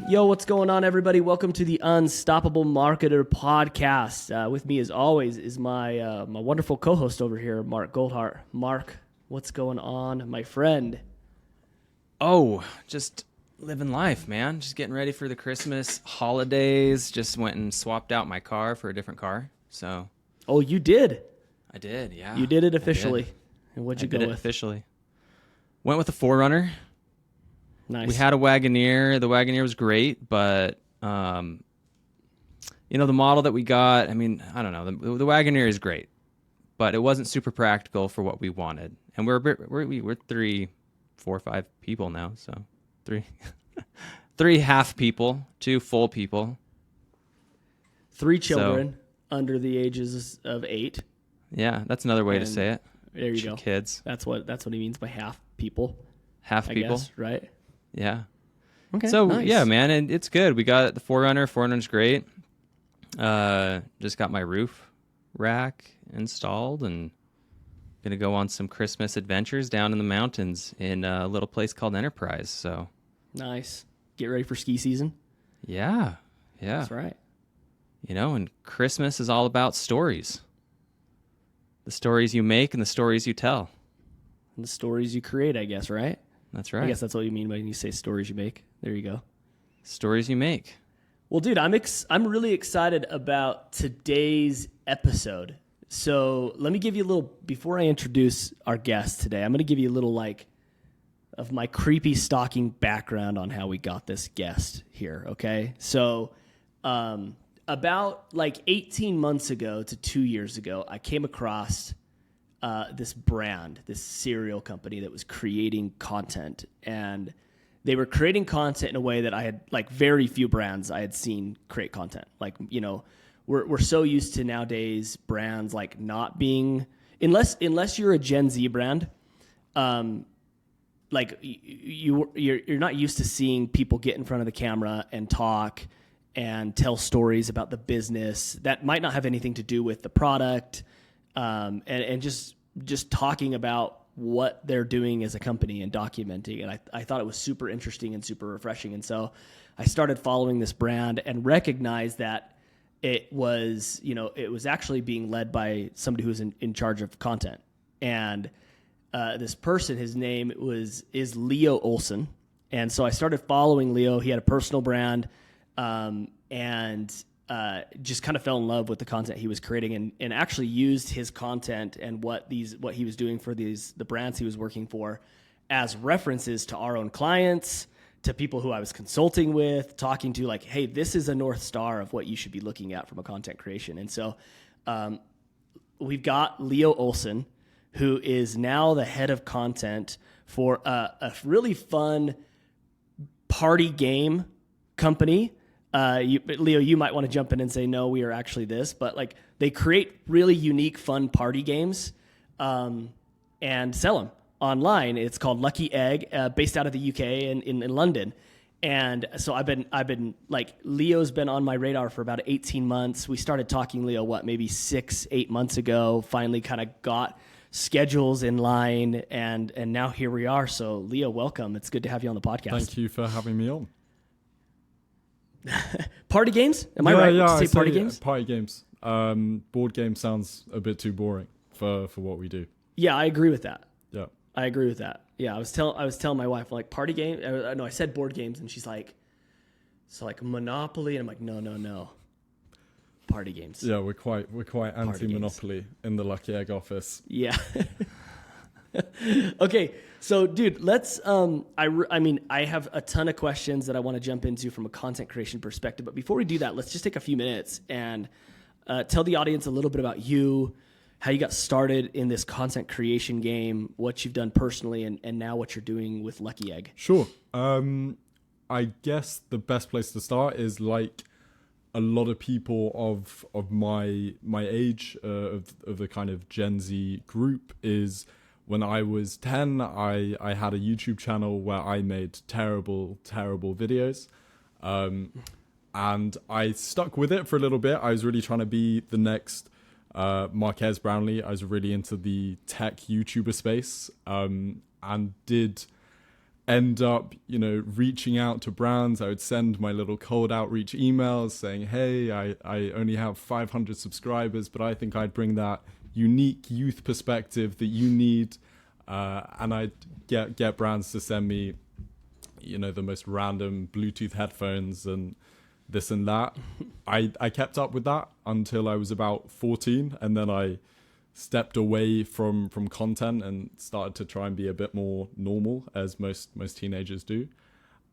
Yo, what's going on, everybody? Welcome to the Unstoppable Marketer podcast. With me, as always, is my wonderful co-host over here, Mark Goldhart. Mark, what's going on, my friend? Oh, just living life, man. Just getting ready for the Christmas holidays. Just went and swapped out my car for a different car. So, Oh, you did. I did, yeah. You did it officially. I did. And what'd you I go did it with? officially. Went with a 4Runner. Nice. We had a Wagoneer. The Wagoneer was great, but the model that we got, I mean, I don't know. The Wagoneer is great, but it wasn't super practical for what we wanted. And we're 3, 4, 5 people now, so three half people, 2 full people. 3 children under the ages of 8. Yeah, that's another way to say it. There you go. Kids. That's what he means by half people. Half I people. guess, right? Yeah. Okay. So nice. yeah, man, and it's good. We got the 4Runner. 4Runner's great. Just got my roof rack installed and gonna go on some Christmas adventures down in the mountains in a little place called Enterprise. So Nice. Get ready for ski season. yeah. That's right. And Christmas is all about stories. The stories you make and the stories you tell. And the stories you create, I guess, right? That's right. I guess that's what you mean when you say stories you make. There you go. Stories you make. Well, dude, I'm really excited about today's episode. So let me give you a little, before I introduce our guest today, I'm going to give you a little of my creepy stalking background on how we got this guest here, okay? So about 18 months ago to 2 years ago, I came across this brand, this cereal company that was creating content. And they were creating content in a way that I had, very few brands I had seen create content. We're so used to nowadays brands not being, unless you're a Gen Z brand, you're not used to seeing people get in front of the camera and talk and tell stories about the business that might not have anything to do with the product, and just talking about what they're doing as a company and documenting. And I thought it was super interesting and super refreshing. And so I started following this brand and recognized that it was actually being led by somebody who was in charge of content. And this person, his name is Leo Olsson. And so I started following Leo. He had a personal brand, and just kind of fell in love with the content he was creating, and actually used his content and what he was doing for the brands he was working for as references to our own clients, to people who I was consulting with, talking to, hey, this is a North Star of what you should be looking at from a content creation. And so we've got Leo Olsson, who is now the head of content for a really fun party game company. Leo, you might want to jump in and say, no, we are actually this, but they create really unique, fun party games, and sell them online. It's called Lucky Egg, based out of the UK and in London. And so I've been Leo's been on my radar for about 18 months. We started talking, Leo, maybe 6-8 months ago, finally kind of got schedules in line, and now here we are. So Leo, welcome. It's good to have you on the podcast. Thank you for having me on. Party games? Am I right to say party games? Party games. Board game sounds a bit too boring for what we do. Yeah, I agree with that. Yeah. I agree with that. Yeah, I was telling my wife, party game. No, I said board games, and she's like, so Monopoly, and I'm like, no, party games. Yeah, we're quite anti-Monopoly in the Lucky Egg office. Yeah. Okay, so dude, let's. I have a ton of questions that I want to jump into from a content creation perspective, but before we do that, let's just take a few minutes and tell the audience a little bit about you, how you got started in this content creation game, what you've done personally, and now what you're doing with Lucky Egg. Sure. I guess the best place to start is a lot of people of my age, of the kind of Gen Z group, is when I was 10, I had a YouTube channel where I made terrible videos. And I stuck with it for a little bit. I was really trying to be the next Marquez Brownlee. I was really into the tech YouTuber space, and did end up, reaching out to brands. I would send my little cold outreach emails saying, hey, I only have 500 subscribers, but I think I'd bring that unique youth perspective that you need. And I'd get brands to send me, the most random Bluetooth headphones and this and that. I kept up with that until I was about 14, and then I stepped away from content and started to try and be a bit more normal, as most teenagers do.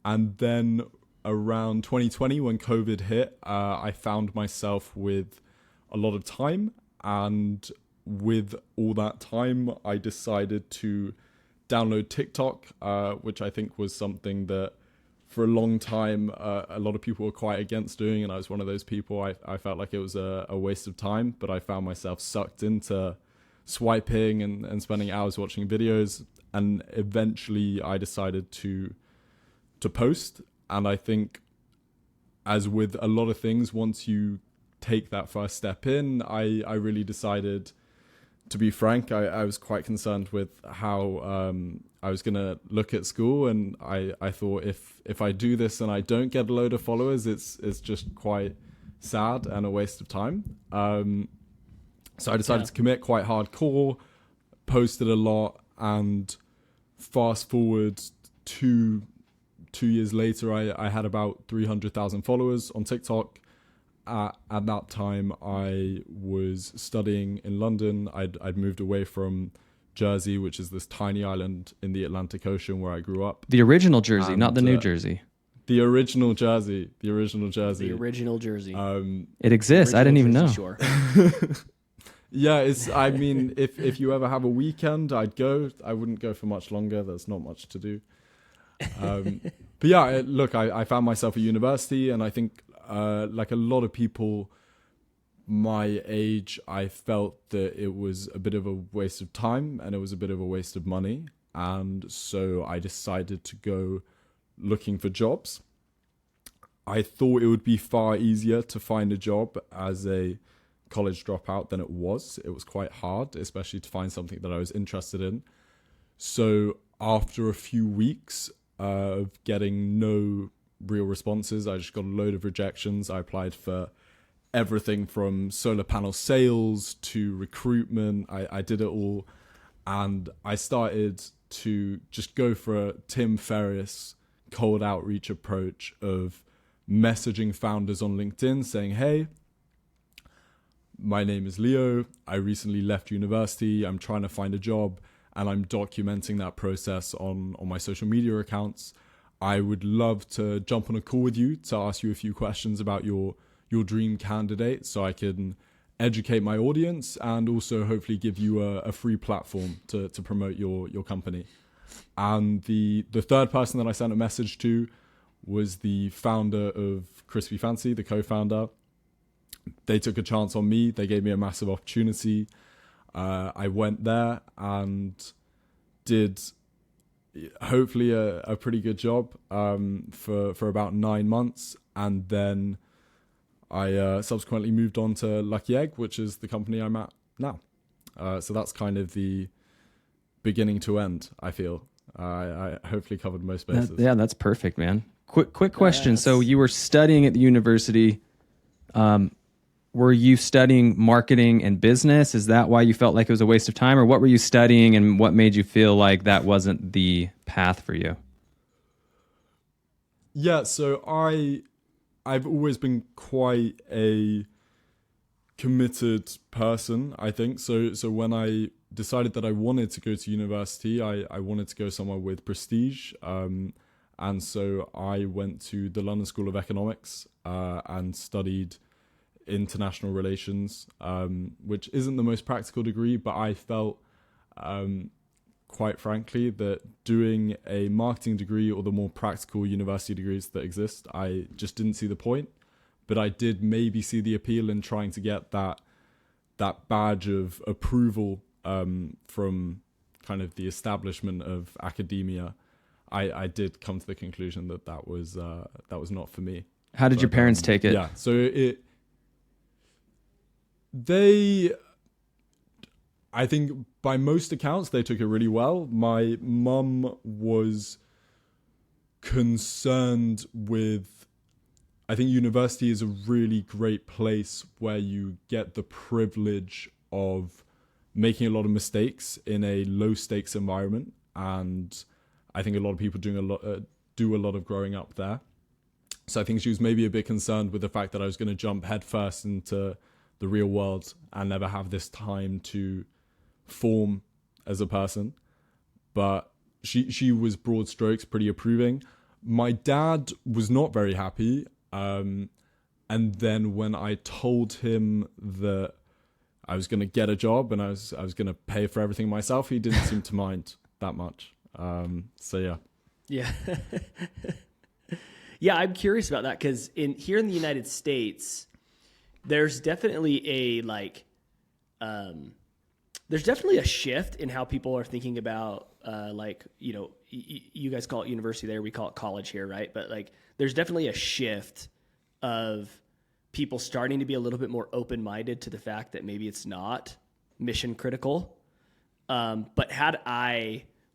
And then around 2020, when COVID hit, I found myself with a lot of time, and with all that time, I decided to download TikTok, which I think was something that for a long time, a lot of people were quite against doing, and I was one of those people. I felt like it was a waste of time, but I found myself sucked into swiping and spending hours watching videos, and eventually I decided to post. And I think, as with a lot of things, once you take that first step in, I really decided, to be frank, I was quite concerned with how I was going to look at school, and I thought if I do this and I don't get a load of followers, it's just quite sad and a waste of time. So I decided to commit quite hardcore, posted a lot, and fast forward two years later, I had about 300,000 followers on TikTok. At that time, I was studying in London. I'd moved away from Jersey, which is this tiny island in the Atlantic Ocean where I grew up. The original Jersey, not the new Jersey. The original Jersey. The original Jersey. It exists. I didn't even know. Shore. Yeah, if you ever have a weekend, I'd go. I wouldn't go for much longer. There's not much to do. But yeah, look, I found myself at university, and I think, like a lot of people my age, I felt that it was a bit of a waste of time and it was a bit of a waste of money. And so I decided to go looking for jobs. I thought it would be far easier to find a job as a college dropout than it was. It was quite hard, especially to find something that I was interested in. So after a few weeks of getting no real responses, I just got a load of rejections. I applied for everything from solar panel sales to recruitment. I did it all. And I started to just go for a Tim Ferriss cold outreach approach of messaging founders on LinkedIn saying, hey, my name is Leo. I recently left university. I'm trying to find a job, and I'm documenting that process on my social media accounts. I would love to jump on a call with you to ask you a few questions about your dream candidate so I can educate my audience and also hopefully give you a free platform to promote your company. And the third person that I sent a message to was the founder of Crispy Fancy, the co-founder. They took a chance on me. They gave me a massive opportunity. I went there and did hopefully a pretty good job for about 9 months. And then I subsequently moved on to Lucky Egg, which is the company I'm at now. So that's kind of the beginning to end, I feel. I hopefully covered most bases. That's perfect, man. Quick question. So you were studying at the university. Were you studying marketing and business? Is that why you felt like it was a waste of time? Or what were you studying and what made you feel like that wasn't the path for you? Yeah, so I've always been quite a committed person, I think. So when I decided that I wanted to go to university, I wanted to go somewhere with prestige. And so I went to the London School of Economics and studied international relations, which isn't the most practical degree, but I felt, quite frankly, that doing a marketing degree or the more practical university degrees that exist, I just didn't see the point. But I did maybe see the appeal in trying to get that badge of approval from kind of the establishment of academia. I did come to the conclusion that was not for me. How did your parents take it? Yeah, so I think by most accounts, they took it really well. My mum was concerned with, I think university is a really great place where you get the privilege of making a lot of mistakes in a low stakes environment. And I think a lot of people do a lot of growing up there. So I think she was maybe a bit concerned with the fact that I was going to jump headfirst into the real world and never have this time to form as a person. But she was broad strokes pretty approving. My dad was not very happy. And then when I told him that I was going to get a job and I was going to pay for everything myself, he didn't seem to mind that much. So yeah. Yeah. Yeah, I'm curious about that because here in the United States, there's definitely there's definitely a shift in how people are thinking about you guys call it university there, we call it college here, right? But like there's definitely a shift of people starting to be a little bit more open-minded to the fact that maybe it's not mission critical. But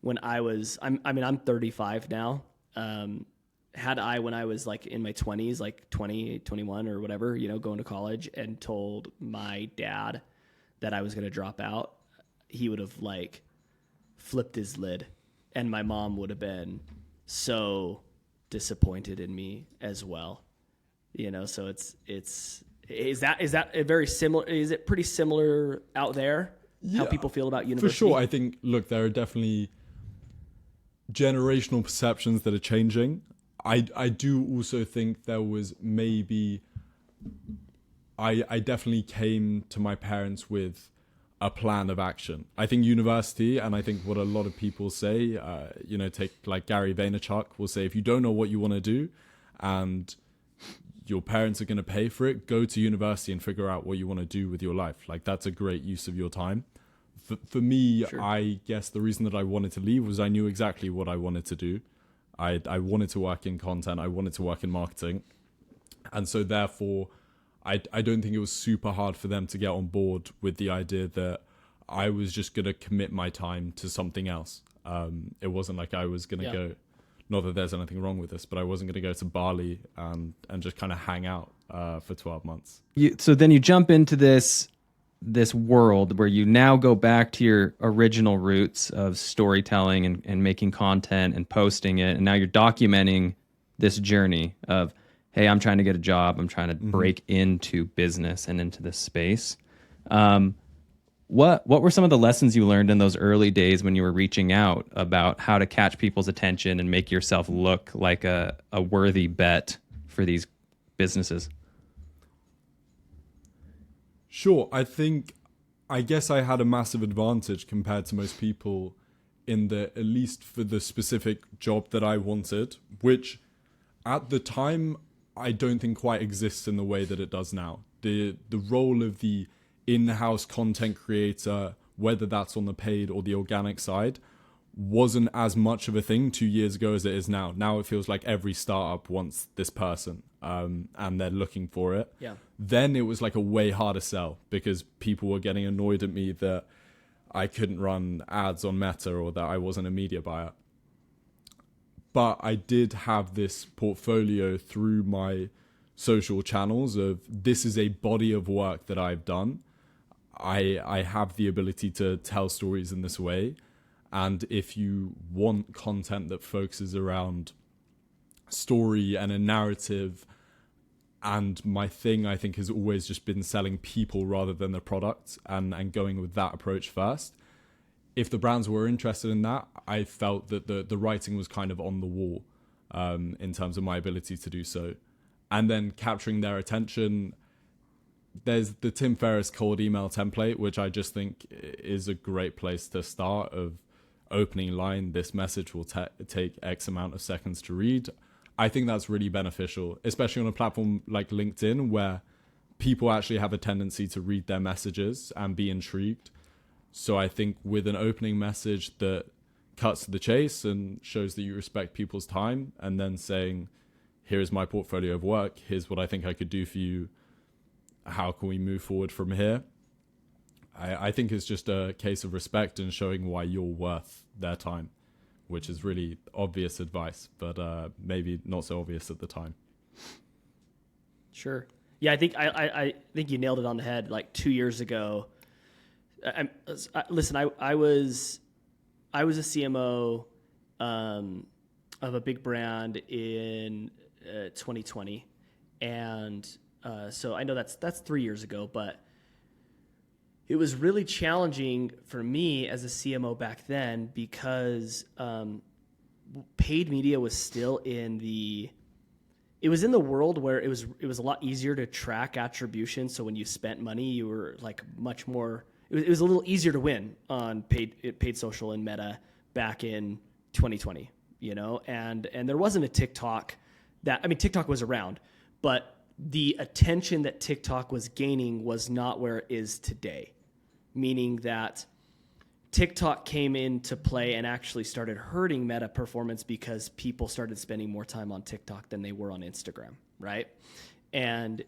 when I was, I'm 35 now. When I was like in my 20s, like 20, 21 or whatever, going to college and told my dad that I was going to drop out, he would have like flipped his lid, and my mom would have been so disappointed in me as well. So is that a very similar, is it pretty similar out there? Yeah, how people feel about university? For sure. I think, look, there are definitely generational perceptions that are changing. I do also think there was maybe, I definitely came to my parents with a plan of action. I think university, and I think what a lot of people say, take like Gary Vaynerchuk will say, if you don't know what you want to do and your parents are going to pay for it, go to university and figure out what you want to do with your life. Like that's a great use of your time. For me, sure. I guess the reason that I wanted to leave was I knew exactly what I wanted to do. I wanted to work in content. I wanted to work in marketing. And so therefore, I don't think it was super hard for them to get on board with the idea that I was just going to commit my time to something else. It wasn't like I was going to go, not that there's anything wrong with this, but I wasn't going to go to Bali and just kind of hang out for 12 months. So then you jump into this world where you now go back to your original roots of storytelling and making content and posting it. And now you're documenting this journey of, hey, I'm trying to get a job. I'm trying to break into business and into this space. What were some of the lessons you learned in those early days when you were reaching out about how to catch people's attention and make yourself look like a worthy bet for these businesses? Sure. I guess I had a massive advantage compared to most people in that, at least for the specific job that I wanted, which at the time I don't think quite exists in the way that it does now. The role of the in-house content creator, whether that's on the paid or the organic side, wasn't as much of a thing 2 years ago as it is now. Now it feels like every startup wants this person, and they're looking for it. Yeah. Then it was like a way harder sell because people were getting annoyed at me that I couldn't run ads on Meta or that I wasn't a media buyer. But I did have this portfolio through my social channels of this is a body of work that I've done. I have the ability to tell stories in this way. And if you want content that focuses around story and a narrative, and my thing, I think, has always just been selling people rather than the product and going with that approach first. If the brands were interested in that, I felt that the writing was kind of on the wall in terms of my ability to do so. And then capturing their attention, there's the Tim Ferriss cold email template, which I just think is a great place to start of opening line, this message will take X amount of seconds to read. I think that's really beneficial, especially on a platform like LinkedIn, where people actually have a tendency to read their messages and be intrigued. So I think with an opening message that cuts to the chase and shows that you respect people's time, and then saying, here's my portfolio of work, here's what I think I could do for you, how can we move forward from here? I think it's just a case of respect and showing why you're worth their time, which is really obvious advice, but maybe not so obvious at the time. Sure. Yeah, I think you nailed it on the head. Like 2 years ago, listen, I was a CMO of a big brand in 2020, and so I know that's 3 years ago, but it was really challenging for me as a CMO back then because paid media was still in the world where it was a lot easier to track attribution. So when you spent money, you were like much more. It was a little easier to win on paid social and Meta back in 2020, and there wasn't a TikTok TikTok was around, but the attention that TikTok was gaining was not where it is today. Meaning that TikTok came into play and actually started hurting Meta performance because people started spending more time on TikTok than they were on Instagram, right? And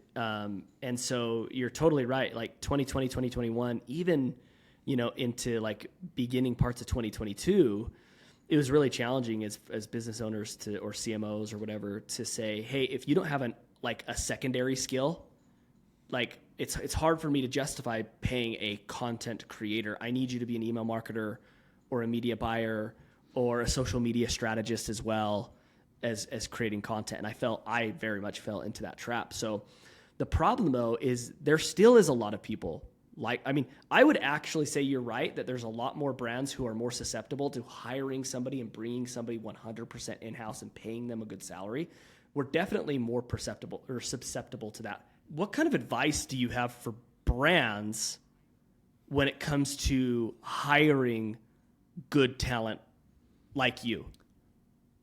so you're totally right. Like 2020, 2021, even into like beginning parts of 2022, it was really challenging as business owners or CMOs or whatever to say, hey, if you don't have a secondary skill, like it's hard for me to justify paying a content creator. I need you to be an email marketer or a media buyer or a social media strategist as well as creating content. And I very much fell into that trap. So the problem though is there still is a lot of people I would actually say you're right that there's a lot more brands who are more susceptible to hiring somebody and bringing somebody 100% in-house and paying them a good salary. We're definitely more susceptible to that. What kind of advice do you have for brands when it comes to hiring good talent like you?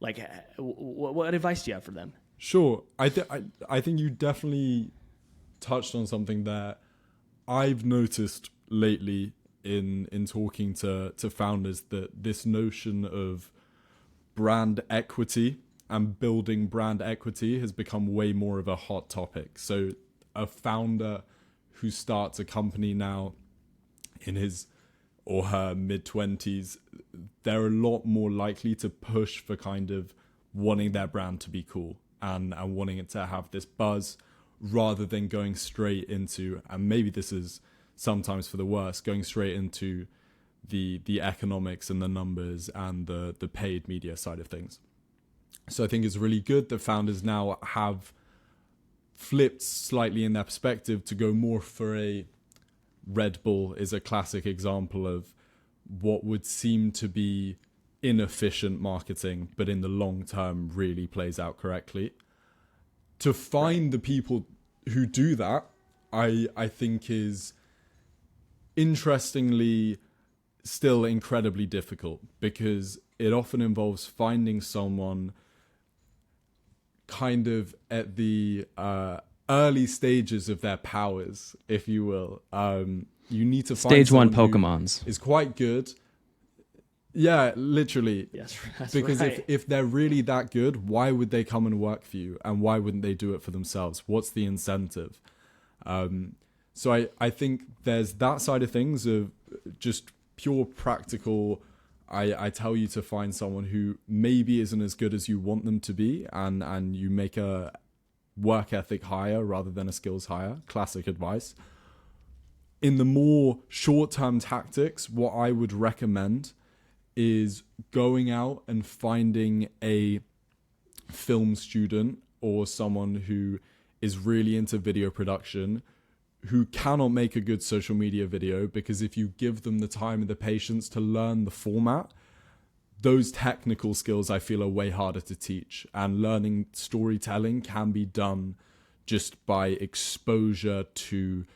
Like, what advice do you have for them? Sure. I think you definitely touched on something that I've noticed lately in talking to founders, that this notion of brand equity and building brand equity has become way more of a hot topic. So a founder who starts a company now in his or her mid-20s, they're a lot more likely to push for kind of wanting their brand to be cool and wanting it to have this buzz, rather than going straight into, and maybe this is sometimes for the worst, going straight into the economics and the numbers and the paid media side of things. So I think it's really good that founders now have flipped slightly in their perspective to go more for a Red Bull is a classic example of what would seem to be inefficient marketing, but in the long term really plays out correctly. To find the people who do that, I think is interestingly still incredibly difficult, because it often involves finding someone kind of at the early stages of their powers, if you will. You need to find stage one someone Pokemons who is quite good. Yeah, literally. Yes, that's because right. if they're really that good, why would they come and work for you? And why wouldn't they do it for themselves? What's the incentive? So I think there's that side of things of just pure practical. I tell you to find someone who maybe isn't as good as you want them to be, and you make a work ethic hire rather than a skills hire. Classic advice. In the more short-term tactics, what I would recommend is going out and finding a film student or someone who is really into video production, who cannot make a good social media video, because if you give them the time and the patience to learn the format, those technical skills I feel are way harder to teach. And learning storytelling can be done just by exposure to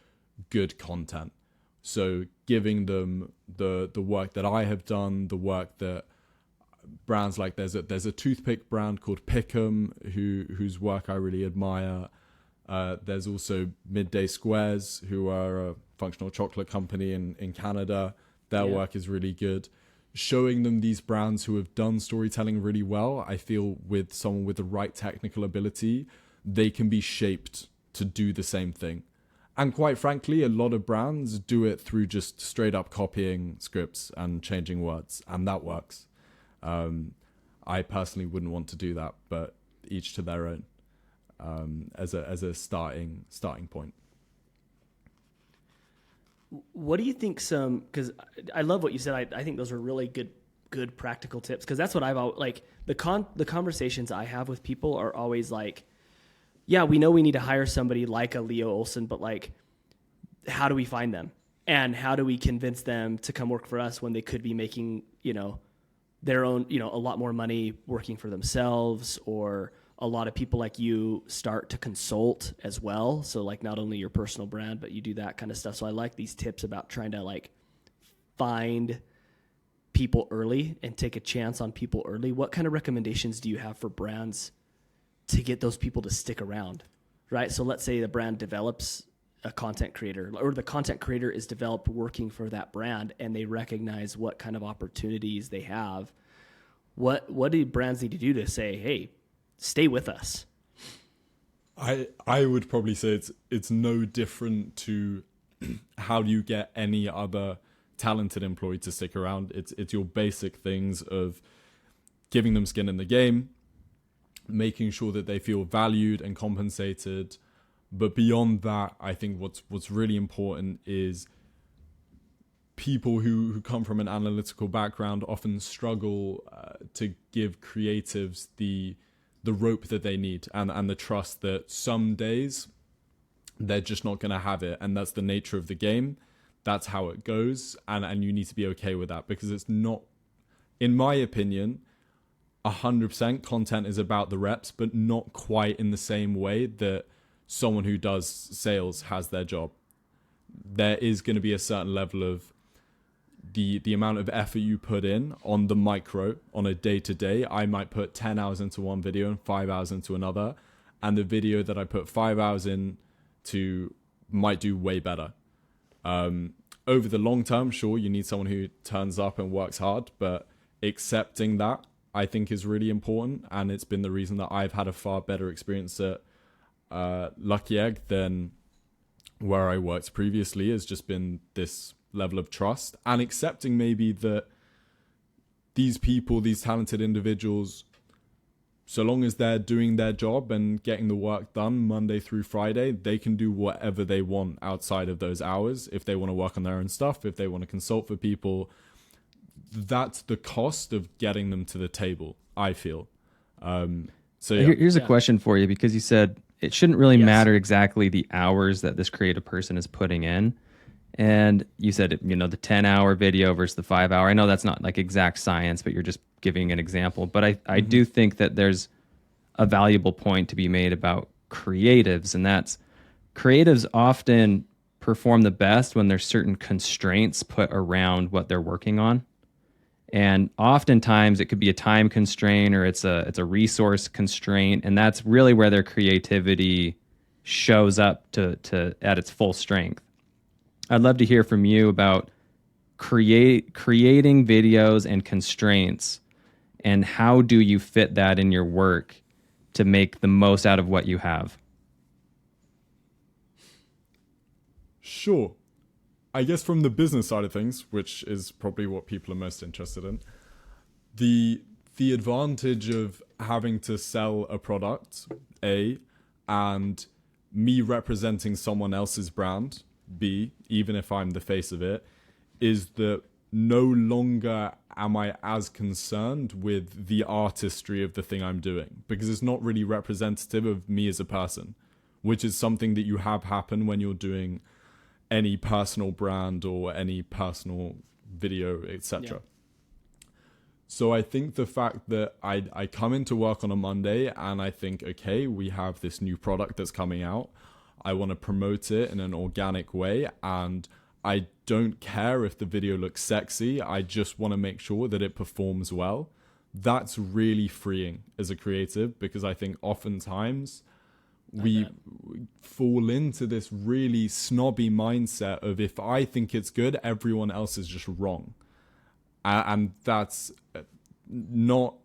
good content. So giving them the work that I have done, the work that brands like there's a toothpick brand called Pick'em whose work I really admire. There's also Midday Squares, who are a functional chocolate company in Canada. Their work is really good. Showing them these brands who have done storytelling really well, I feel with someone with the right technical ability, they can be shaped to do the same thing. And quite frankly, a lot of brands do it through just straight up copying scripts and changing words, and that works. I personally wouldn't want to do that, but each to their own, as a starting point. What do you think because I love what you said. I think those are really good practical tips, because that's what I've always, like, the conversations I have with people are always like, yeah, we know we need to hire somebody like a Leo Olsson, but like, how do we find them? And how do we convince them to come work for us when they could be making, their own, a lot more money working for themselves? Or a lot of people like you start to consult as well. So like, not only your personal brand, but you do that kind of stuff. So I like these tips about trying to like find people early and take a chance on people early. What kind of recommendations do you have for brands to get those people to stick around, right? So let's say the brand develops a content creator, or the content creator is developed working for that brand, and they recognize what kind of opportunities they have. What do brands need to do to say, hey, stay with us? I would probably say it's no different to how do you get any other talented employee to stick around. It's your basic things of giving them skin in the game, making sure that they feel valued and compensated. But beyond that, I think what's really important is people who come from an analytical background often struggle to give creatives the rope that they need, and the trust that some days they're just not going to have it. And that's the nature of the game. That's how it goes. And you need to be okay with that, because it's not, in my opinion, 100% content is about the reps, but not quite in the same way that someone who does sales has their job. There is going to be a certain level of the amount of effort you put in on the micro on a day-to-day. I might put 10 hours into one video and 5 hours into another, and the video that I put 5 hours into might do way better. Over the long term, sure, you need someone who turns up and works hard, but accepting that, I think, is really important. And it's been the reason that I've had a far better experience at Lucky Egg than where I worked previously. Has just been this level of trust and accepting maybe that these people, these talented individuals, so long as they're doing their job and getting the work done Monday through Friday, they can do whatever they want outside of those hours. If they want to work on their own stuff, if they want to consult for people, that's the cost of getting them to the table, I feel. So yeah. Here's a question for you, because you said it shouldn't really matter exactly the hours that this creative person is putting in. And you said, the 10-hour video versus the 5-hour. I know that's not like exact science, but you're just giving an example. But I do think that there's a valuable point to be made about creatives, and that's creatives often perform the best when there's certain constraints put around what they're working on. And oftentimes it could be a time constraint, or it's a resource constraint, and that's really where their creativity shows up to at its full strength. I'd love to hear from you about creating videos and constraints, and how do you fit that in your work to make the most out of what you have? Sure. I guess from the business side of things, which is probably what people are most interested in, the advantage of having to sell a product, A, and me representing someone else's brand, B, even if I'm the face of it, is that no longer am I as concerned with the artistry of the thing I'm doing, because it's not really representative of me as a person, which is something that you have happen when you're doing any personal brand or any personal video, etc. Yeah. So I think the fact that I come into work on a Monday and I think, okay, we have this new product that's coming out. I want to promote it in an organic way, and I don't care if the video looks sexy. I just want to make sure that it performs well. That's really freeing as a creative, because I think oftentimes we fall into this really snobby mindset of, if I think it's good, everyone else is just wrong. And that's not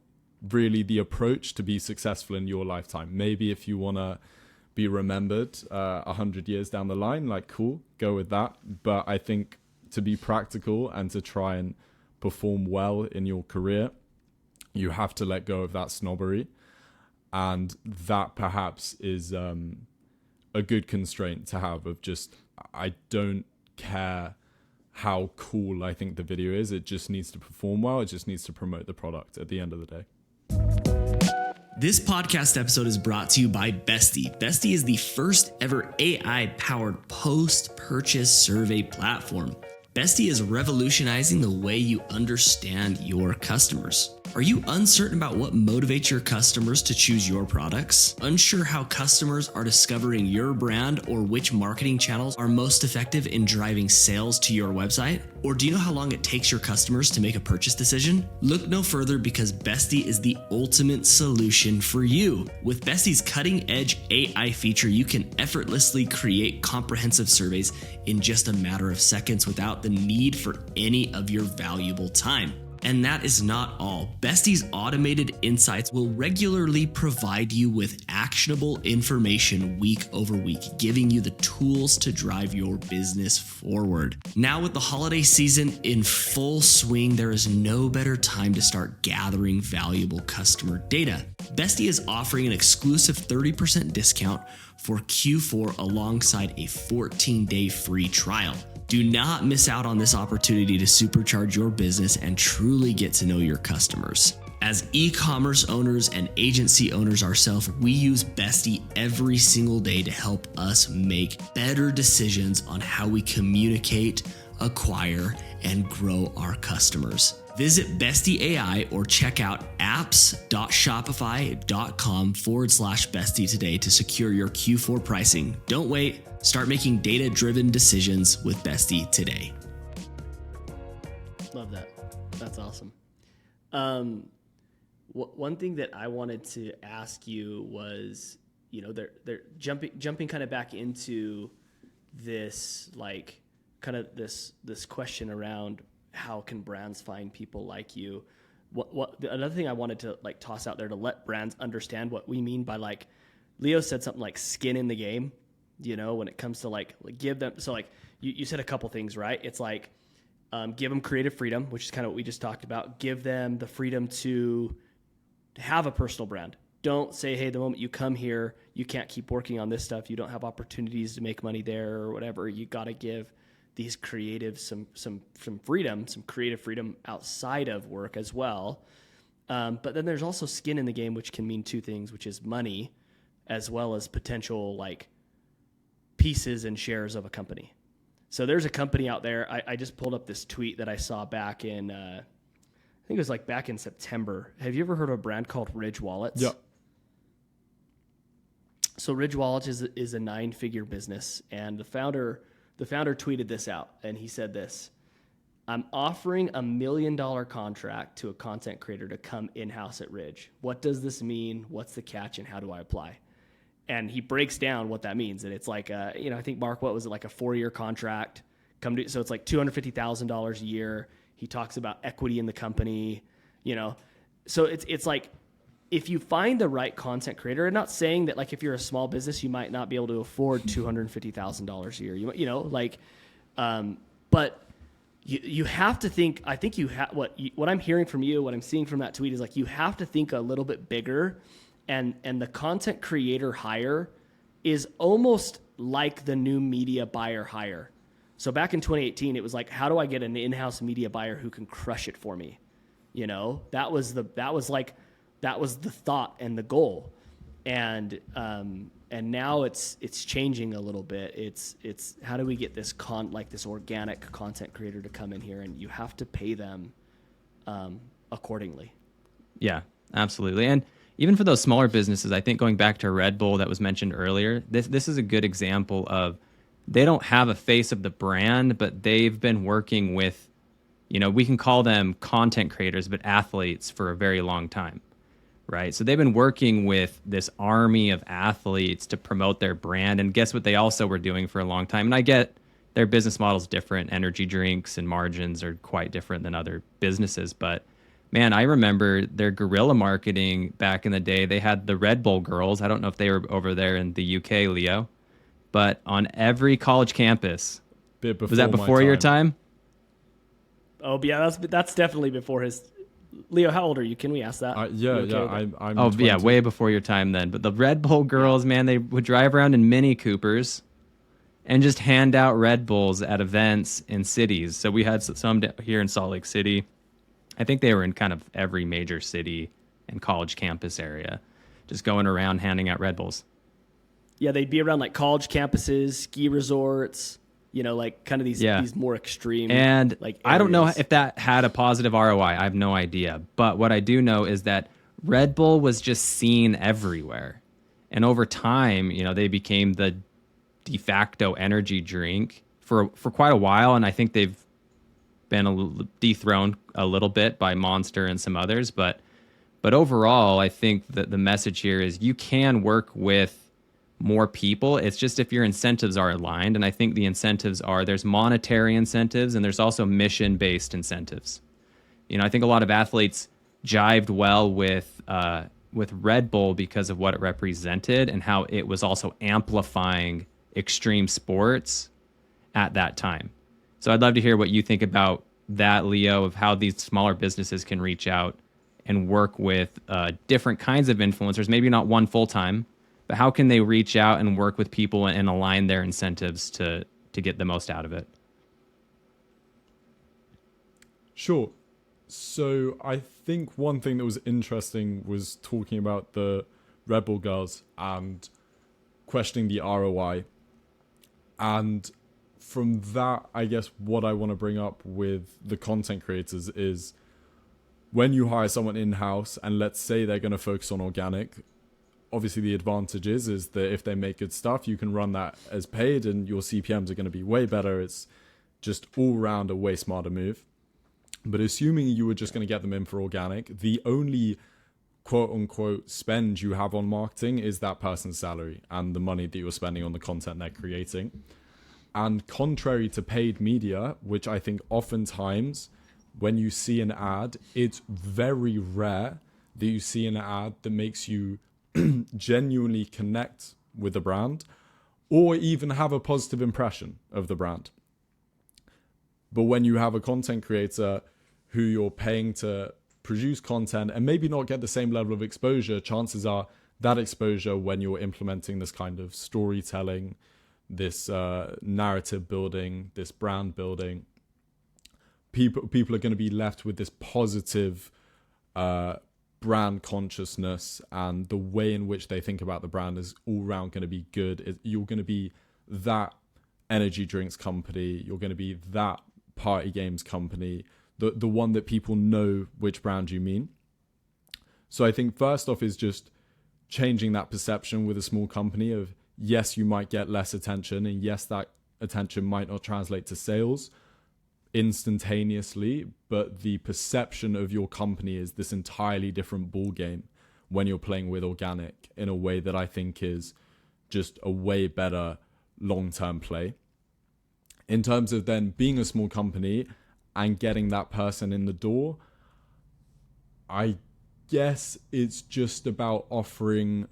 really the approach to be successful in your lifetime. Maybe if you want to be remembered 100 years down the line, like, cool, go with that. But I think to be practical and to try and perform well in your career, you have to let go of that snobbery, and that perhaps is a good constraint to have, of just, I don't care how cool I think the video is, it just needs to perform well, it just needs to promote the product at the end of the day. This podcast episode is brought to you by Bestie. Bestie is the first ever AI-powered post-purchase survey platform. Bestie is revolutionizing the way you understand your customers. Are you uncertain about what motivates your customers to choose your products? Unsure how customers are discovering your brand or which marketing channels are most effective in driving sales to your website? Or do you know how long it takes your customers to make a purchase decision? Look no further, because Bestie is the ultimate solution for you. With Bestie's cutting-edge AI feature, you can effortlessly create comprehensive surveys in just a matter of seconds without the need for any of your valuable time. And that is not all. Bestie's automated insights will regularly provide you with actionable information week over week, giving you the tools to drive your business forward. Now, with the holiday season in full swing, there is no better time to start gathering valuable customer data. Bestie is offering an exclusive 30% discount for Q4 alongside a 14-day free trial. Do not miss out on this opportunity to supercharge your business and truly get to know your customers. As e-commerce owners and agency owners ourselves, we use Bestie every single day to help us make better decisions on how we communicate, acquire, and grow our customers. Visit Bestie AI or check out apps.shopify.com/bestie today to secure your Q4 pricing. Don't wait. Start making data-driven decisions with Bestie today. Love that. That's awesome. One thing that I wanted to ask you was, they're jumping kind of back into this, like, kind of this question around how can brands find people like you. Another thing I wanted to like toss out there to let brands understand what we mean by, like, Leo said something like skin in the game, when it comes to like give them. So like you said a couple things, right? It's like, give them creative freedom, which is kind of what we just talked about. Give them the freedom to have a personal brand. Don't say, hey, the moment you come here, you can't keep working on this stuff. You don't have opportunities to make money there or whatever. You got to give these creatives some freedom, some creative freedom outside of work as well. But then there's also skin in the game, which can mean two things, which is money as well as potential like pieces and shares of a company. So there's a company out there. I just pulled up this tweet that I saw back in, I think it was like back in September. Have you ever heard of a brand called Ridge Wallets? Yeah. So Ridge Wallets is a 9-figure business, and the founder tweeted this out, and he said this: I'm offering $1 million contract to a content creator to come in-house at Ridge. What does this mean? What's the catch, and how do I apply? And he breaks down what that means. And it's like, I think, Mark, what was it, like a 4-year contract? So it's like $250,000 a year. He talks about equity in the company, So it's like, if you find the right content creator, and not saying that like if you're a small business, you might not be able to afford $250,000 a year, but you have to think. I think you have what I'm hearing from you, what I'm seeing from that tweet is like you have to think a little bit bigger, and the content creator hire is almost like the new media buyer hire. So back in 2018, it was like, how do I get an in-house media buyer who can crush it for me? That was the thought and the goal. And now it's changing a little bit. It's how do we get this this organic content creator to come in here, and you have to pay them accordingly. Yeah, absolutely. And even for those smaller businesses, I think going back to Red Bull that was mentioned earlier, this is a good example of, they don't have a face of the brand, but they've been working with, we can call them content creators, but athletes for a very long time, right? So they've been working with this army of athletes to promote their brand. And guess what they also were doing for a long time? And I get their business model's different. Energy drinks and margins are quite different than other businesses. But man, I remember their guerrilla marketing back in the day. They had the Red Bull girls. I don't know if they were over there in the UK, Leo, but on every college campus. Was that before your time? Oh yeah, that's definitely before his. Leo, how old are you? Can we ask that? Yeah, You okay with that? I'm Oh 20. yeah, way before your time then. But the Red Bull girls, man, they would drive around in Mini Coopers and just hand out Red Bulls at events in cities. So we had some here in Salt Lake City. I think they were in kind of every major city and college campus area, just going around handing out Red Bulls. Yeah, they'd be around like college campuses, ski resorts, you know, like kind of these more extreme. And like I don't know areas. if that had a positive ROI. I have no idea. But what I do know is that Red Bull was just seen everywhere. And over time, you know, they became the de facto energy drink for quite a while. And I think they've been dethroned a little bit by Monster and some others. But overall, I think that the message here is you can work with more people. It's just if your incentives are aligned. And I think the incentives are, there's monetary incentives and there's also mission-based incentives. You know, I think a lot of athletes jived well with Red Bull because of what it represented and how it was also amplifying extreme sports at that time. So I'd love to hear what you think about that, Leo, of how these smaller businesses can reach out and work with different kinds of influencers, maybe not one full-time, but how can they reach out and work with people and align their incentives to get the most out of it? Sure. So I think one thing that was interesting was talking about the Red Bull girls and questioning the ROI. And from that, I guess what I want to bring up with the content creators is when you hire someone in-house and let's say they're going to focus on organic, obviously the advantage is that if they make good stuff, you can run that as paid and your CPMs are going to be way better. It's just all round a way smarter move. But assuming you were just going to get them in for organic, the only quote unquote spend you have on marketing is that person's salary and the money that you're spending on the content they're creating. And contrary to paid media, which I think oftentimes when you see an ad, it's very rare that you see an ad that makes you genuinely connect with the brand or even have a positive impression of the brand. But when you have a content creator who you're paying to produce content and maybe not get the same level of exposure, chances are that exposure when you're implementing this kind of storytelling, this narrative building, this brand building, people are going to be left with this positive brand consciousness, and the way in which they think about the brand is all round going to be good. You're going to be that energy drinks company. You're going to be that party games company, the one that people know which brand you mean. So I think first off is just changing that perception with a small company of, yes, you might get less attention, and yes, that attention might not translate to sales instantaneously, but the perception of your company is this entirely different ball game when you're playing with organic in a way that I think is just a way better long-term play. In terms of then being a small company and getting that person in the door, I guess it's just about offering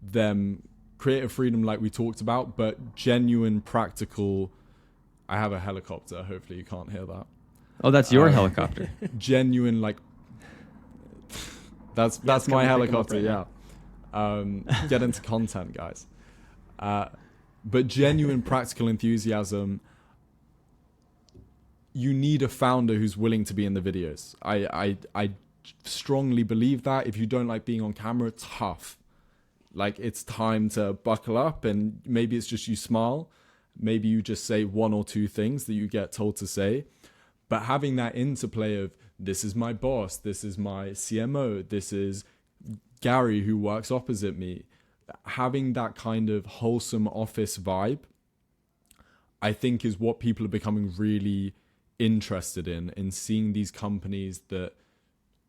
them creative freedom like we talked about, but genuine practical. I have a helicopter. Hopefully you can't hear that. Oh, that's your helicopter. Genuine, like that's my helicopter. Right Yeah. Get into content, guys. But genuine practical enthusiasm. You need a founder who's willing to be in the videos. I strongly believe that. If you don't like being on camera, tough. Like, it's time to buckle up, and maybe it's just you smile. Maybe you just say one or two things that you get told to say. But having that interplay of, this is my boss, this is my CMO, this is Gary who works opposite me. Having that kind of wholesome office vibe, I think, is what people are becoming really interested in seeing these companies that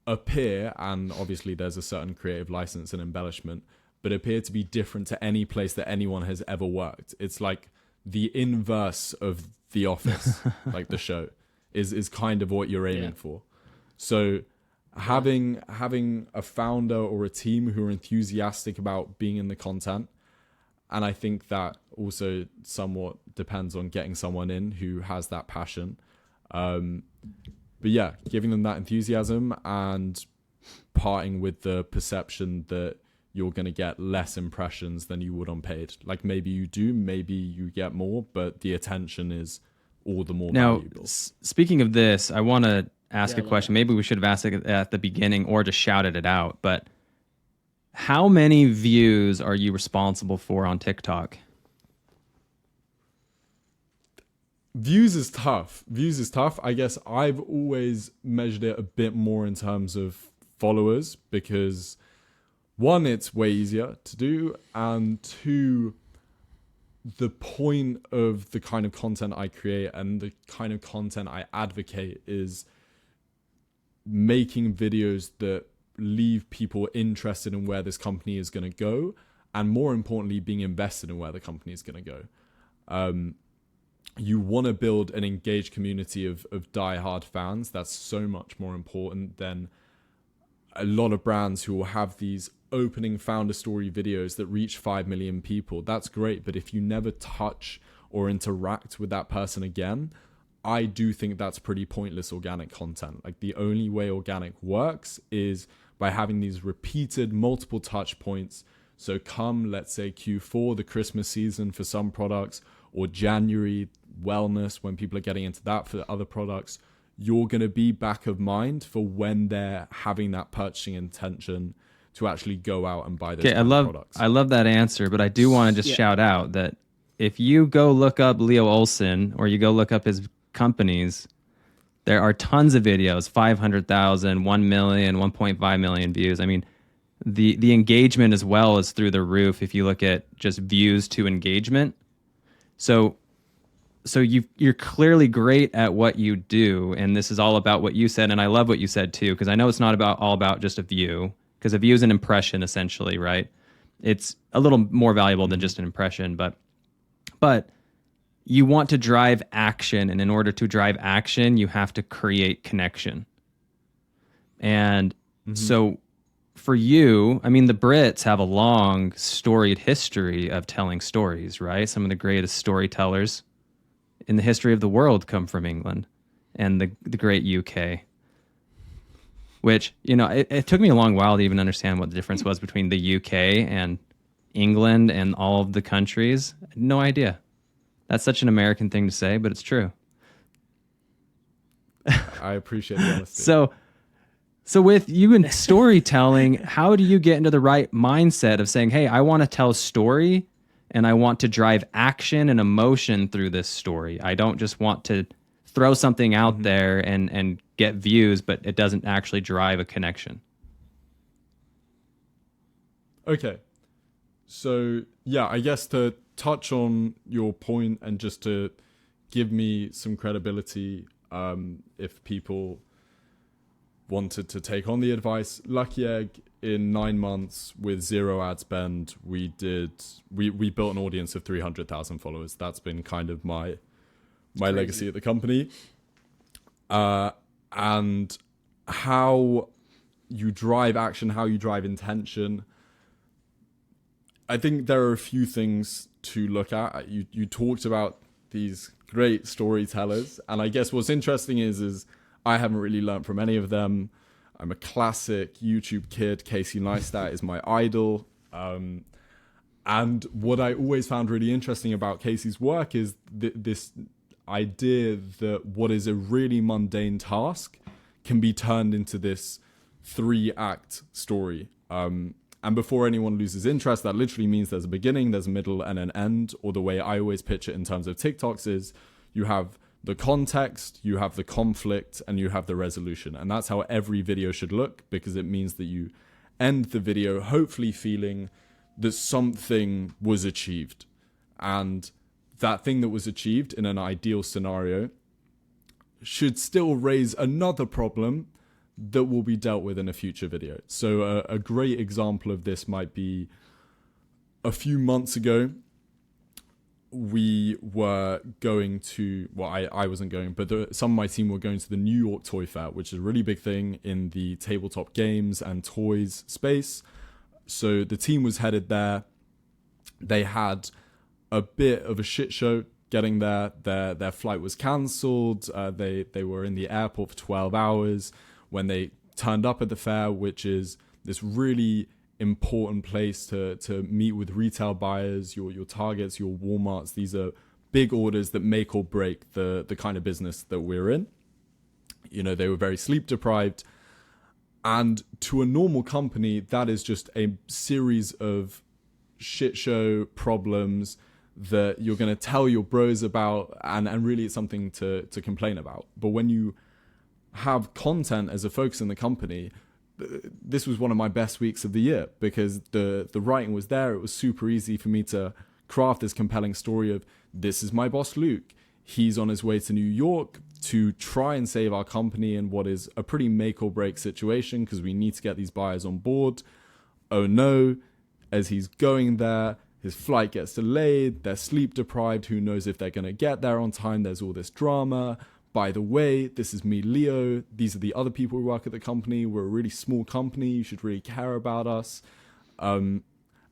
appear, and obviously there's a certain creative license and embellishment, but appear to be different to any place that anyone has ever worked. It's like the inverse of The Office, like the show, is kind of what you're aiming for. So having a founder or a team who are enthusiastic about being in the content, and I think that also somewhat depends on getting someone in who has that passion. But yeah, giving them that enthusiasm and parting with the perception that you're going to get less impressions than you would on paid. Like maybe you do, maybe you get more, but the attention is all the more valuable. Now, speaking of this, I want to ask Yeah, a I love question. that. Maybe we should have asked it at the beginning or just shouted it out. But how many views are you responsible for on TikTok? Views is tough. I guess I've always measured it a bit more in terms of followers because one, it's way easier to do, and two, the point of the kind of content I create and the kind of content I advocate is making videos that leave people interested in where this company is going to go, and more importantly, being invested in where the company is going to go. You want to build an engaged community of diehard fans. That's so much more important than a lot of brands who will have these opening founder story videos that reach 5 million people. That's great, but if you never touch or interact with that person again, I do think that's pretty pointless organic content. Like the only way organic works is by having these repeated multiple touch points. So come, let's say Q4, the Christmas season for some products, or January wellness when people are getting into that for other products, you're going to be back of mind for when they're having that purchasing intention to actually go out and buy those products. I love that answer, but I do want to just shout out that if you go look up Leo Olsson or you go look up his companies, there are tons of videos, 500,000, 1 million, 1.5 million views. I mean, the engagement as well is through the roof if you look at just views to engagement. So you're clearly great at what you do, and this is all about what you said, and I love what you said too, because I know it's not all about just a view, because a view is an impression essentially, right? It's a little more valuable than just an impression, but you want to drive action, and in order to drive action, you have to create connection. And so for you, I mean, the Brits have a long, storied history of telling stories, right? Some of the greatest storytellers in the history of the world come from England and the great UK. Which, you know, it took me a long while to even understand what the difference was between the UK and England and all of the countries. No idea. That's such an American thing to say, but it's true. I appreciate the honesty. So with you in storytelling, how do you get into the right mindset of saying, hey, I want to tell a story and I want to drive action and emotion through this story. I don't just want to throw something out there and get views, but it doesn't actually drive a connection. Okay. So, yeah, I guess to touch on your point and just to give me some credibility, if people wanted to take on the advice, Lucky Egg, in 9 months with 0 ad spend, we built an audience of 300,000 followers. That's been kind of my legacy at the company. And how you drive action, how you drive intention. I think there are a few things to look at. You talked about these great storytellers, and I guess what's interesting is I haven't really learned from any of them. I'm a classic YouTube kid. Casey Neistat is my idol. And what I always found really interesting about Casey's work is this idea that what is a really mundane task can be turned into this 3-act story. And before anyone loses interest, that literally means there's a beginning, there's a middle, and an end. Or the way I always pitch it in terms of TikToks is you have the context, you have the conflict, and you have the resolution. And that's how every video should look, because it means that you end the video hopefully feeling that something was achieved. And that thing that was achieved in an ideal scenario should still raise another problem that will be dealt with in a future video. So a great example of this might be a few months ago, we were going to, well, I wasn't going, but some of my team were going to the New York Toy Fair, which is a really big thing in the tabletop games and toys space. So the team was headed there. They had a bit of a shit show getting there. Their flight was cancelled. They were in the airport for 12 hours when they turned up at the fair, which is this really important place to meet with retail buyers, your Targets, your Walmarts. These are big orders that make or break the kind of business that we're in. They were very sleep deprived. And to a normal company, that is just a series of shit show problems that you're going to tell your bros about, and really it's something to complain about. But when you have content as a focus in the company, this was one of my best weeks of the year because the writing was there. It was super easy for me to craft this compelling story of, this is my boss Luke. He's on his way to New York to try and save our company in what is a pretty make or break situation because we need to get these buyers on board. Oh no, as he's going there, his flight gets delayed, they're sleep deprived, who knows if they're going to get there on time, there's all this drama. By the way, this is me, Leo, these are the other people who work at the company, we're a really small company, you should really care about us. And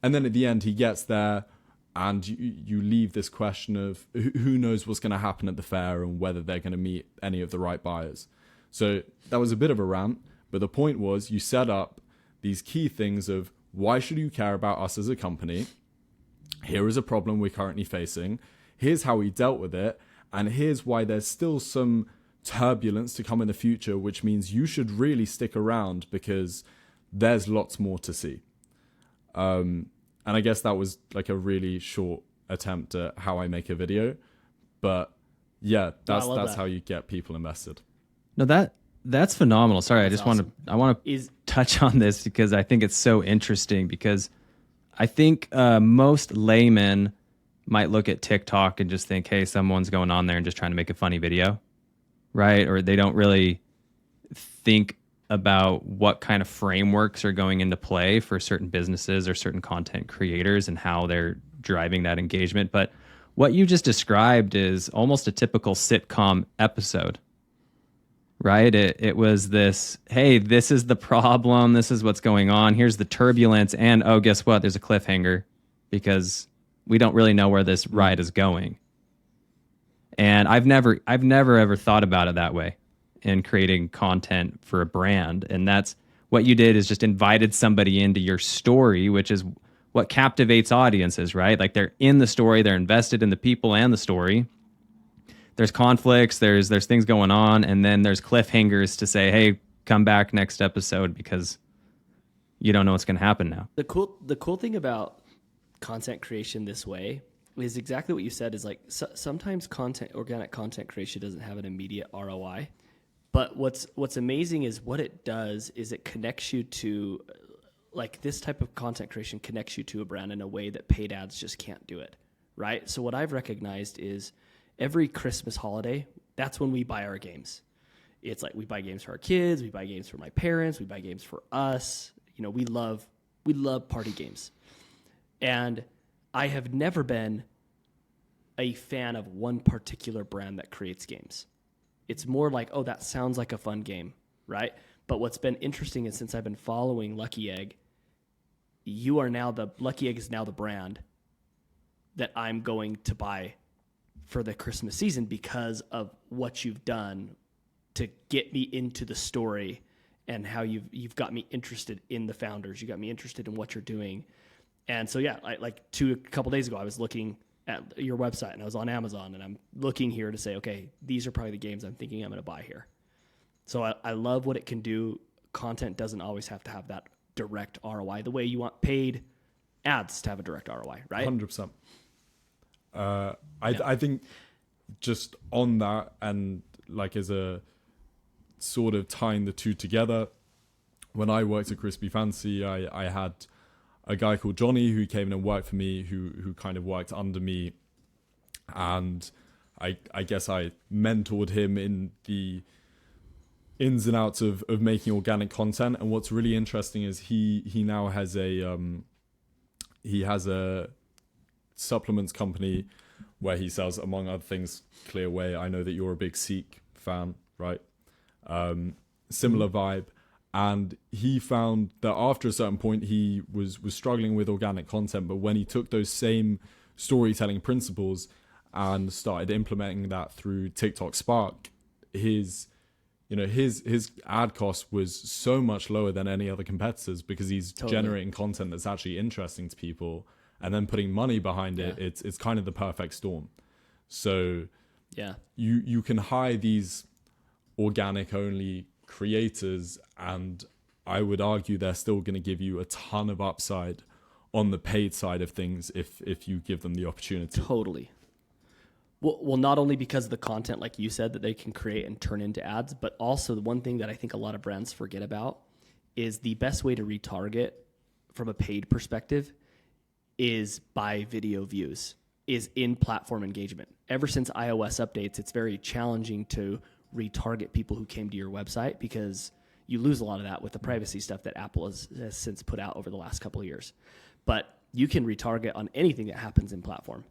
then at the end he gets there, and you leave this question of who knows what's going to happen at the fair and whether they're going to meet any of the right buyers. So that was a bit of a rant, but the point was you set up these key things of, why should you care about us as a company? Here is a problem we're currently facing. Here's how we dealt with it. And here's why there's still some turbulence to come in the future, which means you should really stick around because there's lots more to see. And I guess that was like a really short attempt at how I make a video. But yeah, that's how you get people invested. No, that's phenomenal. Sorry, I want to touch on this because I think it's so interesting, because I think most laymen might look at TikTok and just think, hey, someone's going on there and just trying to make a funny video, right? Or they don't really think about what kind of frameworks are going into play for certain businesses or certain content creators and how they're driving that engagement. But what you just described is almost a typical sitcom episode, right? It was this, hey, this is the problem, this is what's going on, here's the turbulence, and oh, guess what? There's a cliffhanger because we don't really know where this ride is going. And I've never ever thought about it that way in creating content for a brand. And that's what you did, is just invited somebody into your story, which is what captivates audiences, right? Like, they're in the story, they're invested in the people and the story. There's conflicts, there's things going on, and then there's cliffhangers to say, hey, come back next episode because you don't know what's going to happen now. The cool thing about content creation this way is exactly what you said, is like sometimes organic content creation doesn't have an immediate ROI. But what's amazing is what it does is it connects you to, like, this type of content creation connects you to a brand in a way that paid ads just can't do it, right? So what I've recognized is every Christmas holiday, that's when we buy our games. It's like we buy games for our kids, we buy games for my parents, we buy games for us. We love party games. And I have never been a fan of one particular brand that creates games. It's more like, oh, that sounds like a fun game, right? But what's been interesting is since I've been following Lucky Egg, Lucky Egg is now the brand that I'm going to buy for the Christmas season because of what you've done to get me into the story and how you've got me interested in the founders. You got me interested in what you're doing. And so, yeah, a couple days ago, I was looking at your website and I was on Amazon and I'm looking here to say, okay, these are probably the games I'm thinking I'm going to buy here. So I love what it can do. Content doesn't always have to have that direct ROI the way you want paid ads to have a direct ROI, right? 100%. I think just on that, and like as a sort of tying the two together, when I worked at Crispy Fancy, I had a guy called Johnny who came in and worked for me, who kind of worked under me, and I guess I mentored him in the ins and outs of making organic content. And what's really interesting is he now has a supplements company where he sells, among other things, Clear Whey. I know that you're a big Seek fan, right? Similar vibe. And he found that after a certain point, he was struggling with organic content. But when he took those same storytelling principles and started implementing that through TikTok Spark, his ad cost was so much lower than any other competitors because he's generating content that's actually interesting to people and then putting money behind it. It's kind of the perfect storm. So you can hire these organic only creators, and I would argue they're still going to give you a ton of upside on the paid side of things if you give them the opportunity. Totally. Well, not only because of the content, like you said, that they can create and turn into ads, but also the one thing that I think a lot of brands forget about is the best way to retarget from a paid perspective is by video views, is in platform engagement. Ever since iOS updates, it's very challenging to retarget people who came to your website because you lose a lot of that with the privacy stuff that Apple has since put out over the last couple of years. But you can retarget on anything that happens in platform.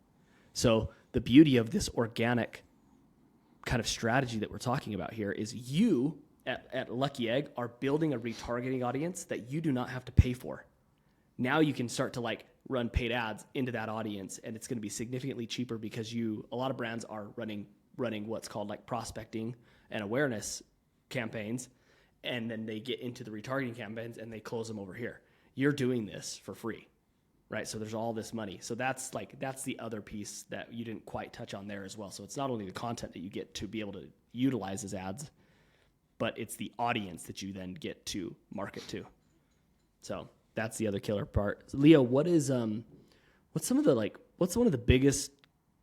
So the beauty of this organic kind of strategy that we're talking about here is you at Lucky Egg are building a retargeting audience that you do not have to pay for. Now you can start to like run paid ads into that audience, and it's going to be significantly cheaper because a lot of brands are running what's called like prospecting and awareness campaigns, and then they get into the retargeting campaigns and they close them over here. You're doing this for free. Right, so there's all this money. So that's the other piece that you didn't quite touch on there as well. So it's not only the content that you get to be able to utilize as ads, but it's the audience that you then get to market to. So that's the other killer part. So Leo, what's one of the biggest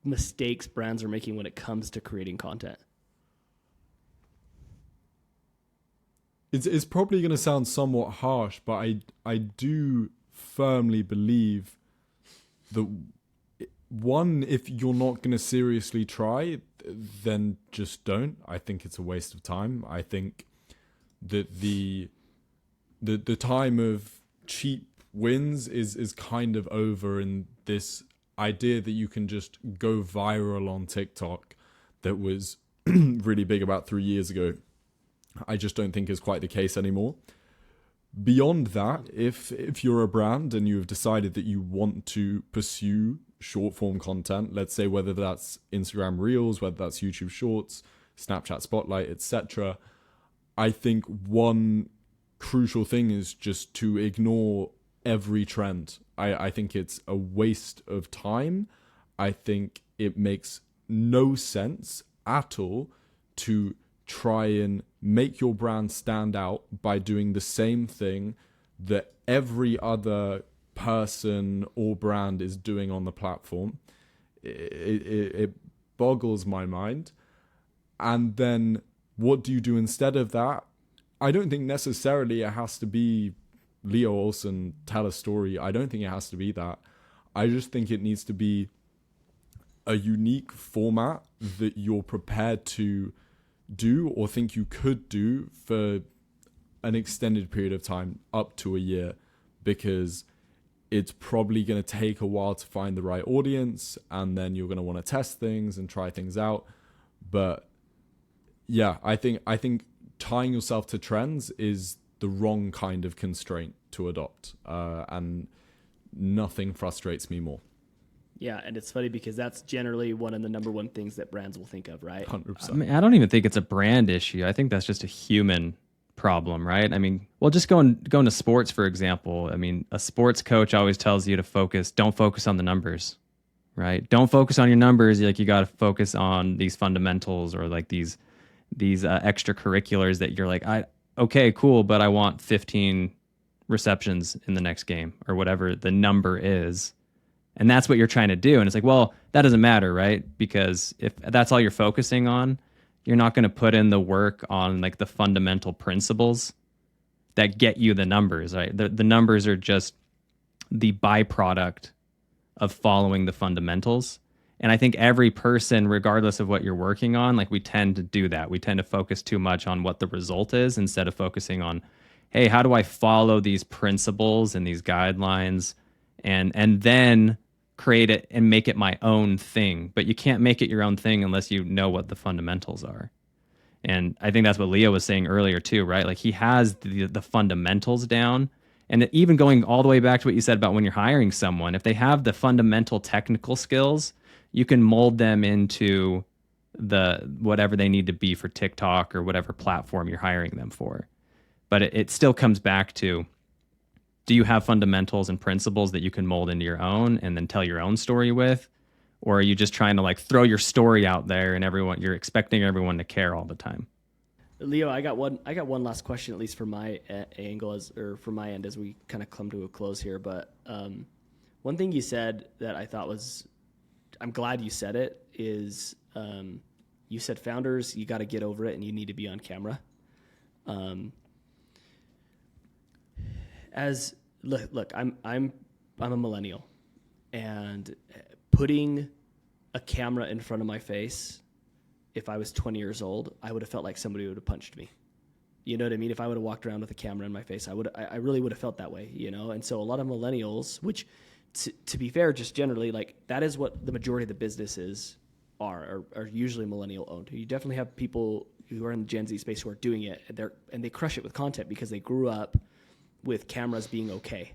mistakes brands are making when it comes to creating content? It's probably going to sound somewhat harsh, but I do firmly believe that one, if you're not going to seriously try, then just don't. I think it's a waste of time. I think that the time of cheap wins is kind of over, in this idea that you can just go viral on TikTok that was really big about 3 years ago. I just don't think is quite the case anymore. Beyond that, if you're a brand and you have decided that you want to pursue short form content, let's say whether that's Instagram Reels, whether that's YouTube Shorts, Snapchat Spotlight, etc., I think one crucial thing is just to ignore every trend. I think it's a waste of time. I think it makes no sense at all to try and make your brand stand out by doing the same thing that every other person or brand is doing on the platform. It boggles my mind. And then what do you do instead of that? I don't think necessarily it has to be Leo Olsson tell a story. I don't think it has to be that. I just think it needs to be a unique format that you're prepared to do or think you could do for an extended period of time, up to a year, because it's probably going to take a while to find the right audience, and then you're going to want to test things and try things out. But yeah, I think tying yourself to trends is the wrong kind of constraint to adopt, and nothing frustrates me more. Yeah, and it's funny because that's generally one of the number one things that brands will think of, right? 100%. I mean, I don't even think it's a brand issue. I think that's just a human problem, right? I mean, well, just going to sports, for example. I mean, a sports coach always tells you to don't focus on the numbers, right? Don't focus on your numbers. You got to focus on these fundamentals or like these extracurriculars that you're like, okay, cool, but I want 15 receptions in the next game or whatever the number is. And that's what you're trying to do. And it's like, well, that doesn't matter, right? Because if that's all you're focusing on, you're not going to put in the work on like the fundamental principles that get you the numbers, right? The numbers are just the byproduct of following the fundamentals. And I think every person, regardless of what you're working on, like we tend to do that. We tend to focus too much on what the result is instead of focusing on, hey, how do I follow these principles and these guidelines and then create it and make it my own thing. But you can't make it your own thing unless you know what the fundamentals are. And I think that's what Leo was saying earlier too, right? Like he has the fundamentals down, And even going all the way back to what you said about when you're hiring someone, if they have the fundamental technical skills, you can mold them into the whatever they need to be for TikTok or whatever platform you're hiring them for. But it still comes back to, do you have fundamentals and principles that you can mold into your own and then tell your own story with? Or are you just trying to like throw your story out there and you're expecting everyone to care all the time? Leo, I got one last question, at least from my angle, from my end, as we kind of come to a close here. But one thing you said that I thought I'm glad you said it, is you said founders, you got to get over it and you need to be on camera. Look, I'm a millennial, and putting a camera in front of my face, if I was 20 years old, I would have felt like somebody would have punched me. You know what I mean? If I would have walked around with a camera in my face, I really would have felt that way, you know? And so a lot of millennials, which to be fair, just generally, like, that is what the majority of the businesses are usually millennial owned. You definitely have people who are in the Gen Z space who are doing it, and they crush it with content because they grew up with cameras being okay,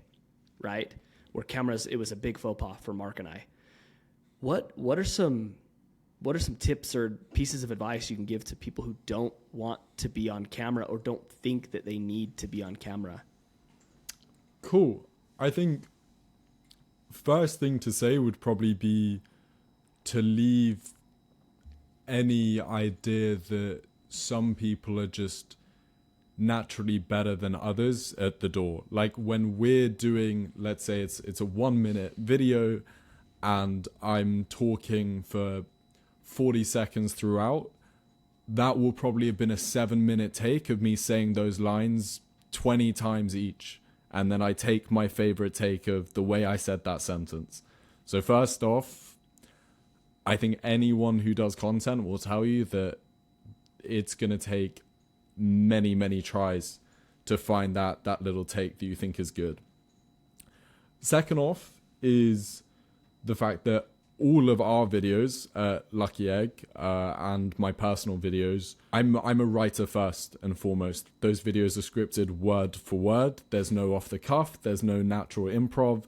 right? Where cameras, it was a big faux pas for Mark and I. What are some tips or pieces of advice you can give to people who don't want to be on camera or don't think that they need to be on camera? Cool. I think first thing to say would probably be to leave any idea that some people are just naturally better than others at the door. Like when we're doing, let's say it's a 1 minute video and I'm talking for 40 seconds throughout, that will probably have been a 7-minute take of me saying those lines 20 times each. And then I take my favorite take of the way I said that sentence. So first off, I think anyone who does content will tell you that it's going to take many, many tries to find that little take that you think is good. Second off is the fact that all of our videos, Lucky Egg, and my personal videos, I'm a writer first and foremost. Those videos are scripted word for word. There's no off the cuff. There's no natural improv,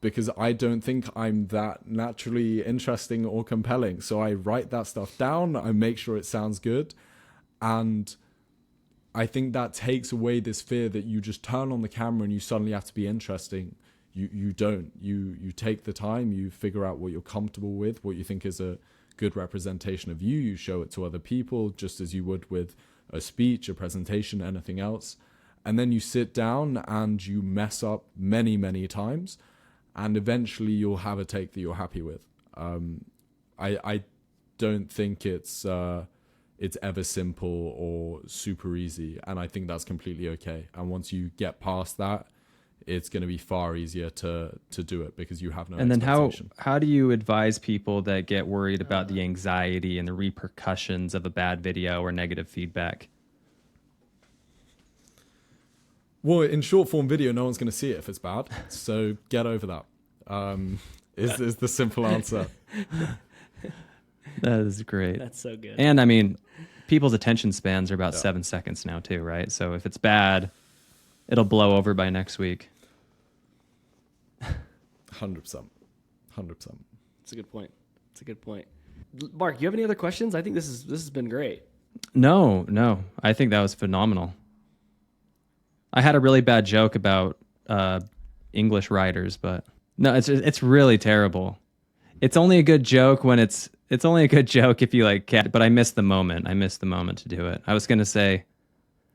because I don't think I'm that naturally interesting or compelling. So I write that stuff down. I make sure it sounds good. And I think that takes away this fear that you just turn on the camera and you suddenly have to be interesting. You don't. You take the time, you figure out what you're comfortable with, what you think is a good representation of you. You show it to other people just as you would with a speech, a presentation, anything else. And then you sit down and you mess up many, many times. And eventually you'll have a take that you're happy with. I don't think it's ever simple or super easy. And I think that's completely okay. And once you get past that, it's going to be far easier to do it because you have no expectation. Then how do you advise people that get worried about the anxiety and the repercussions of a bad video or negative feedback? Well, in short form video, no one's going to see it if it's bad. So get over that. Is the simple answer. That is great. That's so good. And I mean, people's attention spans are about 7 seconds now too, right? So if it's bad, it'll blow over by next week. 100%. It's a good point. Mark, you have any other questions? I think this has been great. No. I think that was phenomenal. I had a really bad joke about English writers, but no, it's really terrible. It's only a good joke when it's only a good joke if you like cat, but I missed the moment. To do it. I was going to say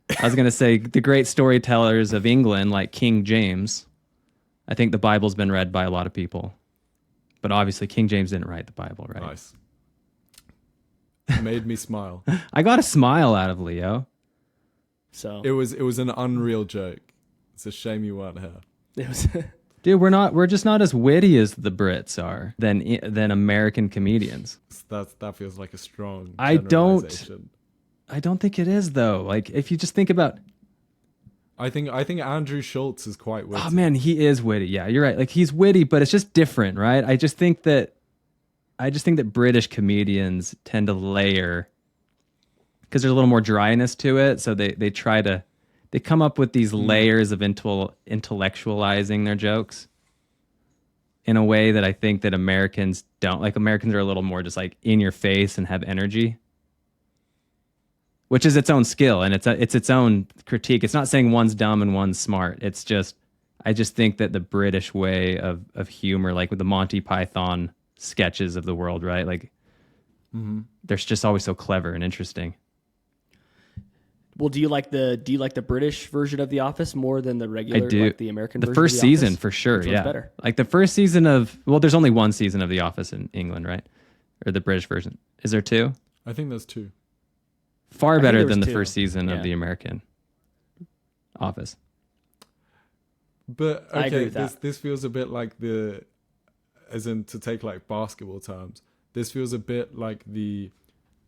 the great storytellers of England, like King James. I think the Bible's been read by a lot of people, but obviously King James didn't write the Bible, right? Nice. Made me smile. I got a smile out of Leo. So it was an unreal joke. It's a shame you weren't here. it was. Dude, we're just not as witty as the Brits are than American comedians. That feels like a strong I don't generalization. think it is though. Like if you just think about, I think Andrew Schultz is quite witty. oh man, he is witty. Yeah, you're right. Like he's witty, but it's just different, right? I just think that British comedians tend to layer because there's a little more dryness to it, so they try to they come up with these layers of intellectualizing their jokes in a way that I think that Americans don't. Like, Americans are a little more just like in your face and have energy, which is its own skill, and it's its own critique. It's not saying one's dumb and one's smart. It's just, I just think that the British way of humor, like with the Monty Python sketches of the world, right? Like, they're just always so clever and interesting. Well, do you like the British version of The Office more than the regular, I do. like the American version? The first of The season, Office? for sure. Which one's Yeah, better? like the first season of, well, there's only one season of The Office in England, right? Or the British version. Is there two? I think there's 2. Far think better there was than the 2. first season Yeah. of the American Office. But I agree okay, with that. this feels a bit like as in to take like basketball terms, this feels a bit like the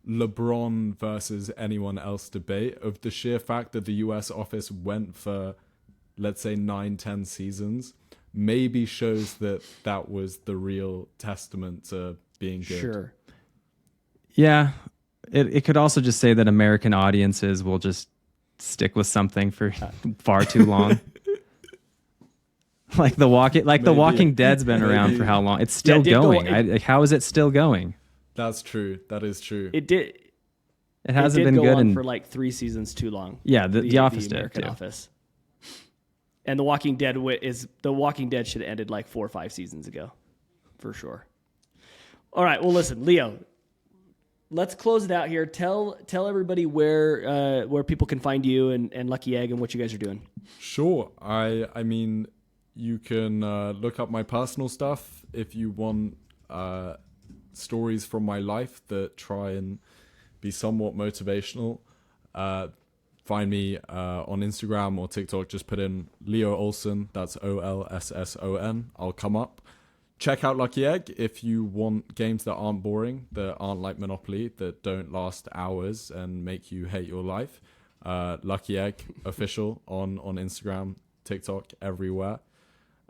LeBron versus anyone else debate of the sheer fact that the US Office went for, let's say, 9-10 seasons, maybe shows that was the real testament to being good. Sure. Yeah, it could also just say that American audiences will just stick with something for far too long. Like The Walking Dead's been around Maybe. for how long? It's still it did go- going. How is it still going? That's true. That is true. It did. It hasn't it did been go good on for like 3 seasons too long. Yeah, the Office did American too. Office. And The Walking Dead should have ended like 4 or 5 seasons ago, for sure. All right, well, listen, Leo, let's close it out here. Tell everybody where people can find you and Lucky Egg and what you guys are doing. Sure. I mean, you can look up my personal stuff if you want stories from my life that try and be somewhat motivational. Find me on Instagram or TikTok. Just put in Leo Olsson. That's Olsson. I'll come up. Check out Lucky Egg if you want games that aren't boring, that aren't like Monopoly, that don't last hours and make you hate your life. Lucky Egg official on Instagram, TikTok, everywhere.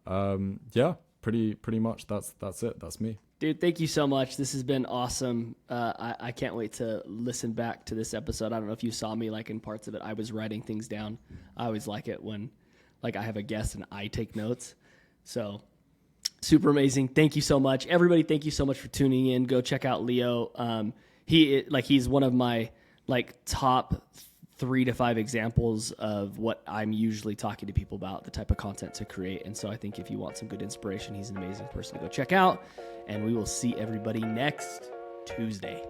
Yeah, pretty much that's it. That's me. Dude, thank you so much. This has been awesome. I can't wait to listen back to this episode. I don't know if you saw me like in parts of it. I was writing things down. I always like it when like I have a guest and I take notes. So super amazing. Thank you so much. Everybody, thank you so much for tuning in. Go check out Leo. He's one of my like top 3 to 5 examples of what I'm usually talking to people about, the type of content to create. And so I think if you want some good inspiration, he's an amazing person to go check out. And we will see everybody next Tuesday.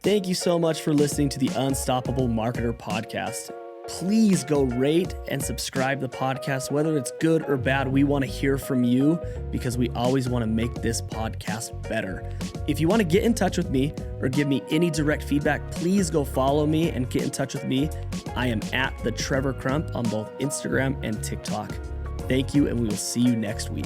Thank you so much for listening to the Unstoppable Marketer podcast. Please go rate and subscribe the podcast, whether it's good or bad. We want to hear from you because we always want to make this podcast better. If you want to get in touch with me or give me any direct feedback, please go follow me and get in touch with me. I am at the Trevor Crump on both Instagram and TikTok. Thank you, and we will see you next week.